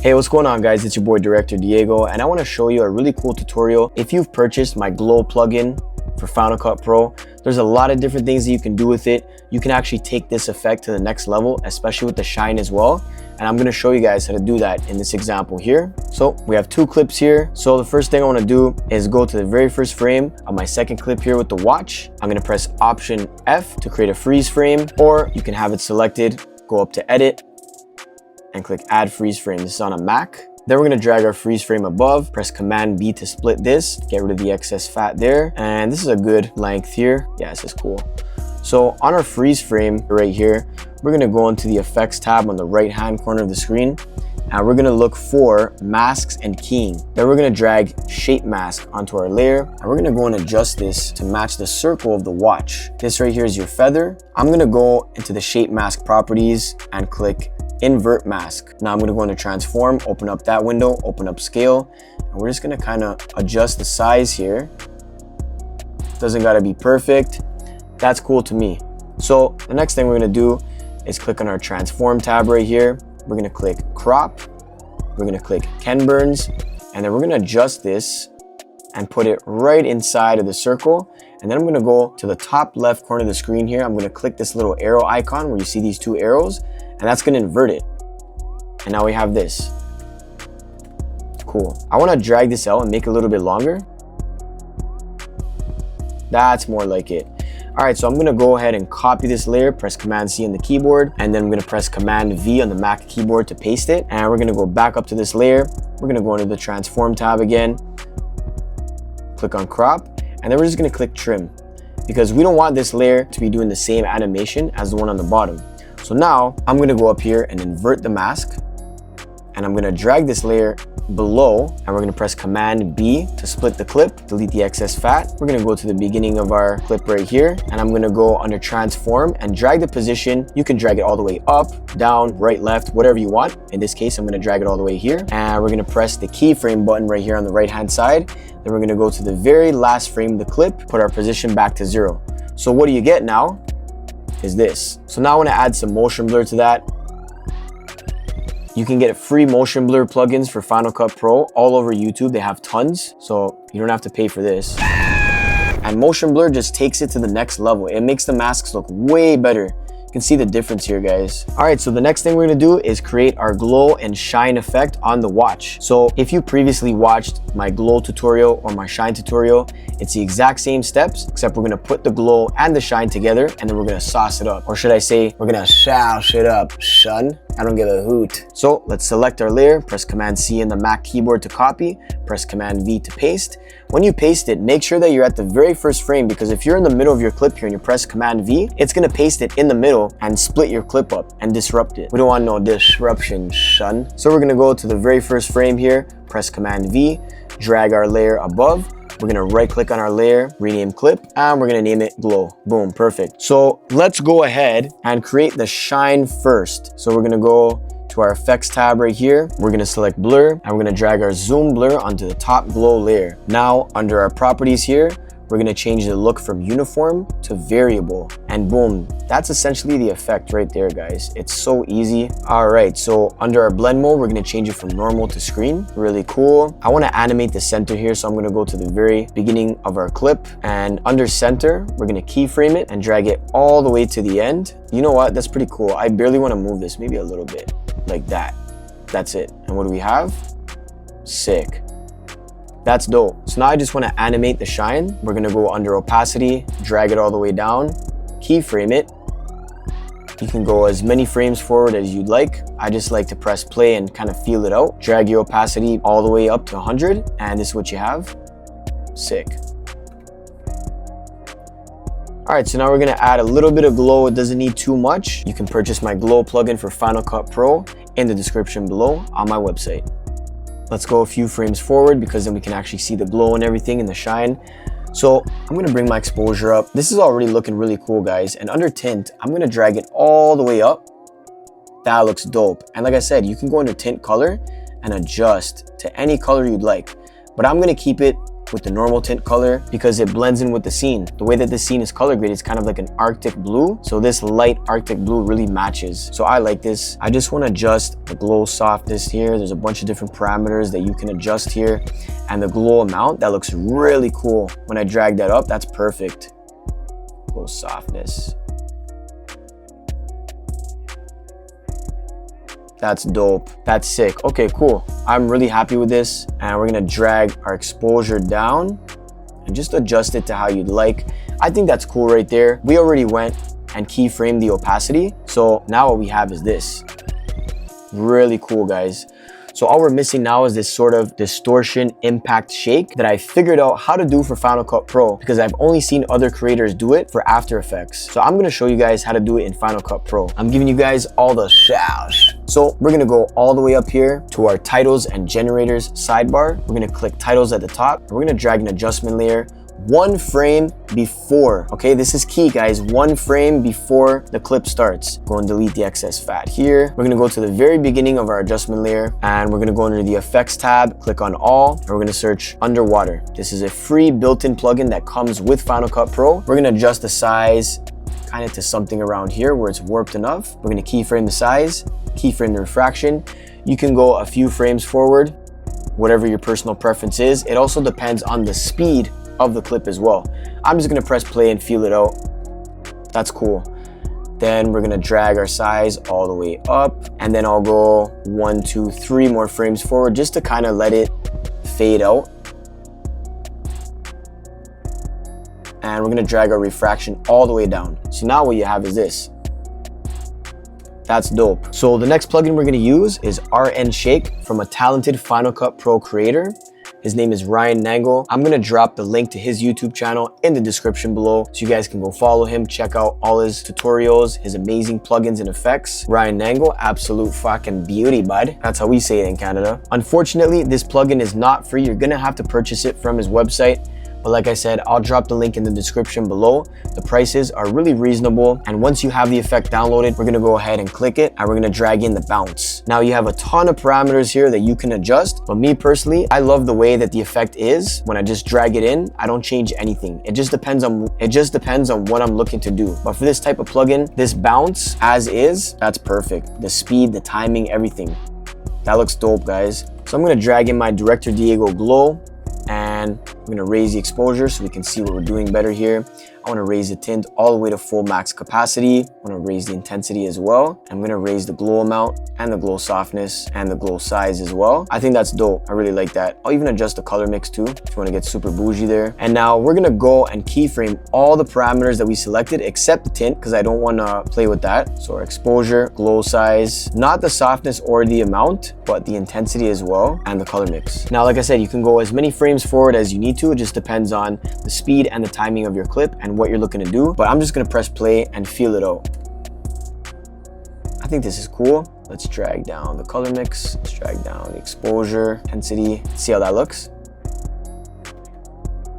Hey, what's going on guys? It's your boy Director Diego, and I want to show you a really cool tutorial. If you've purchased my Glow plugin for Final Cut Pro, there's a lot of different things that you can do with it. You can actually take this effect to the next level, especially with the shine as well. And I'm going to show you guys how to do that in this example here. So we have two clips here. So the first thing I want to do is go to the very first frame of my second clip here with the watch. I'm going to press Option F to create a freeze frame, or you can have it selected, go up to Edit, and click Add Freeze Frame. This is on a Mac. Then we're gonna drag our freeze frame above, press Command B to split this, get rid of the excess fat there. And this is a good length here. Yeah, this is cool. So on our freeze frame right here, we're gonna go into the Effects tab on the right-hand corner of the screen, and we're gonna look for masks and keying. Then we're gonna drag shape mask onto our layer, and we're gonna go and adjust this to match the circle of the watch. This right here is your feather. I'm gonna go into the shape mask properties and click invert mask. Now I'm going to go into transform, open up that window, open up scale, and we're just going to kind of adjust the size here. Doesn't got to be perfect. That's cool to me. So the next thing we're going to do is click on our transform tab right here. We're going to click crop, we're going to click Ken Burns, and then we're going to adjust this and put it right inside of the circle. And then I'm going to go to the top left corner of the screen here. I'm going to click this little arrow icon where you see these two arrows, and that's going to invert it. And now we have this. Cool. I want to drag this out and make it a little bit longer. That's more like it. All right, so I'm going to go ahead and copy this layer, press Command C on the keyboard, and then I'm going to press Command V on the Mac keyboard to paste it. And we're going to go back up to this layer. We're going to go into the transform tab again, click on crop, and then we're just going to click trim, because we don't want this layer to be doing the same animation as the one on the bottom. So now I'm going to go up here and invert the mask, and I'm going to drag this layer below, and we're going to press Command B to split the clip, delete the excess fat. We're going to go to the beginning of our clip right here, and I'm going to go under transform and drag the position. You can drag it all the way up, down, right, left, whatever you want. In this case, I'm going to drag it all the way here, and we're going to press the keyframe button right here on the right hand side. Then we're going to go to the very last frame of the clip, put our position back to 0. So what do you get now is this. So now I want to add some motion blur to that. You can get free motion blur plugins for Final Cut Pro all over YouTube. They have tons, so you don't have to pay for this. And motion blur just takes it to the next level. It makes the masks look way better. You can see the difference here, guys. All right, so the next thing we're gonna do is create our glow and shine effect on the watch. So if you previously watched my glow tutorial or my shine tutorial, it's the exact same steps, except we're gonna put the glow and the shine together, and then we're gonna sauce it up. Or should I say, we're gonna sauce it up, son. I don't give a hoot. So let's select our layer, press Command C on the Mac keyboard to copy, press Command V to paste. When you paste it, make sure that you're at the very first frame, because if you're in the middle of your clip here and you press Command V, it's gonna paste it in the middle and split your clip up and disrupt it. We don't want no disruption, son. So we're gonna go to the very first frame here, press Command V, drag our layer above. We're gonna right click on our layer, rename clip, and we're gonna name it glow. Boom, perfect. So let's go ahead and create the shine first. So we're gonna go to our effects tab right here. We're gonna select blur, and we're gonna drag our zoom blur onto the top glow layer. Now under our properties here, we're gonna change the look from uniform to variable, and boom, that's essentially the effect right there, guys. It's so easy. All right, so under our blend mode, we're gonna change it from normal to screen. Really cool. I wanna animate the center here, so I'm gonna go to the very beginning of our clip, and under center, we're gonna keyframe it and drag it all the way to the end. You know what, that's pretty cool. I barely wanna move this, maybe a little bit, like that. That's it. And what do we have? Sick. That's dope. So now I just want to animate the shine. We're going to go under opacity, drag it all the way down, keyframe it. You can go as many frames forward as you'd like. I just like to press play and kind of feel it out. Drag your opacity all the way up to 100, and this is what you have. Sick. All right, so now we're going to add a little bit of glow. It doesn't need too much. You can purchase my glow plugin for Final Cut Pro in the description below on my website. Let's go a few frames forward, because then we can actually see the glow and everything and the shine. So I'm gonna bring my exposure up. This is already looking really cool, guys. And under tint, I'm gonna drag it all the way up. That looks dope. And like I said, you can go under tint color and adjust to any color you'd like. But I'm gonna keep it with the normal tint color because it blends in with the scene. The way that this scene is color graded is kind of like an Arctic blue. So this light Arctic blue really matches. So I like this. I just want to adjust the glow softness here. There's a bunch of different parameters that you can adjust here. And the glow amount, that looks really cool. When I drag that up, that's perfect. Glow softness. That's dope. That's sick. Okay, cool. I'm really happy with this. And we're gonna drag our exposure down and just adjust it to how you'd like. I think that's cool right there. We already went and keyframed the opacity. So now what we have is this. Really cool, guys. So all we're missing now is this sort of distortion impact shake that I figured out how to do for Final Cut Pro because I've only seen other creators do it for After Effects. So I'm gonna show you guys how to do it in Final Cut Pro. I'm giving you guys all the sauce. So we're gonna go all the way up here to our titles and generators sidebar. We're gonna click titles at the top. We're gonna drag an adjustment layer 1 frame before. Okay, this is key, guys. 1 frame before the clip starts. Go and delete the excess fat here. We're gonna go to the very beginning of our adjustment layer and we're gonna go under the effects tab, click on all, and we're gonna search underwater. This is a free built-in plugin that comes with Final Cut Pro. We're gonna adjust the size kind of to something around here where it's warped enough. We're gonna keyframe the size, keyframe the refraction. You can go a few frames forward, whatever your personal preference is. It also depends on the speed of the clip as well. I'm just gonna press play and feel it out. That's cool. Then we're gonna drag our size all the way up, and then I'll go 1, 2, 3 more frames forward just to kind of let it fade out. And we're gonna drag our refraction all the way down. So now what you have is this. That's dope. So the next plugin we're gonna use is RN Shake from a talented Final Cut Pro creator. His name is Ryan Nangle. I'm gonna drop the link to his YouTube channel in the description below so you guys can go follow him, check out all his tutorials, his amazing plugins and effects. Ryan Nangle, absolute fucking beauty, bud. That's how we say it in Canada. Unfortunately, this plugin is not free. You're gonna have to purchase it from his website. But like I said, I'll drop the link in the description below. The prices are really reasonable. And once you have the effect downloaded, we're gonna go ahead and click it and we're gonna drag in the bounce. Now you have a ton of parameters here that you can adjust. But me personally, I love the way that the effect is. When I just drag it in, I don't change anything. It just depends on what I'm looking to do. But for this type of plugin, this bounce as is, that's perfect. The speed, the timing, everything. That looks dope, guys. So I'm gonna drag in my Director Diego Glow. And I'm gonna raise the exposure so we can see what we're doing better here. I wanna raise the tint all the way to full max capacity. I wanna raise the intensity as well. I'm gonna raise the glow amount and the glow softness and the glow size as well. I think that's dope. I really like that. I'll even adjust the color mix too, if you wanna get super bougie there. And now we're gonna go and keyframe all the parameters that we selected except the tint because I don't wanna play with that. So our exposure, glow size, not the softness or the amount, but the intensity as well, and the color mix. Now, like I said, you can go as many frames forward as you need to. It just depends on the speed and the timing of your clip and what you're looking to do. But I'm just gonna press play and feel it out. I think this is cool. Let's drag down the color mix. Let's drag down the exposure, intensity. See how that looks?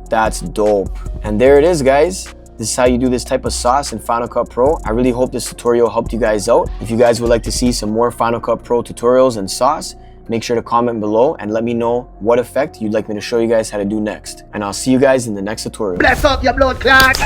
That's dope. And there it is, guys. This is how you do this type of sauce in Final Cut Pro. I really hope this tutorial helped you guys out. If you guys would like to see some more Final Cut Pro tutorials and sauce, make sure to comment below and let me know what effect you'd like me to show you guys how to do next. And I'll see you guys in the next tutorial. Bless up your blood clot!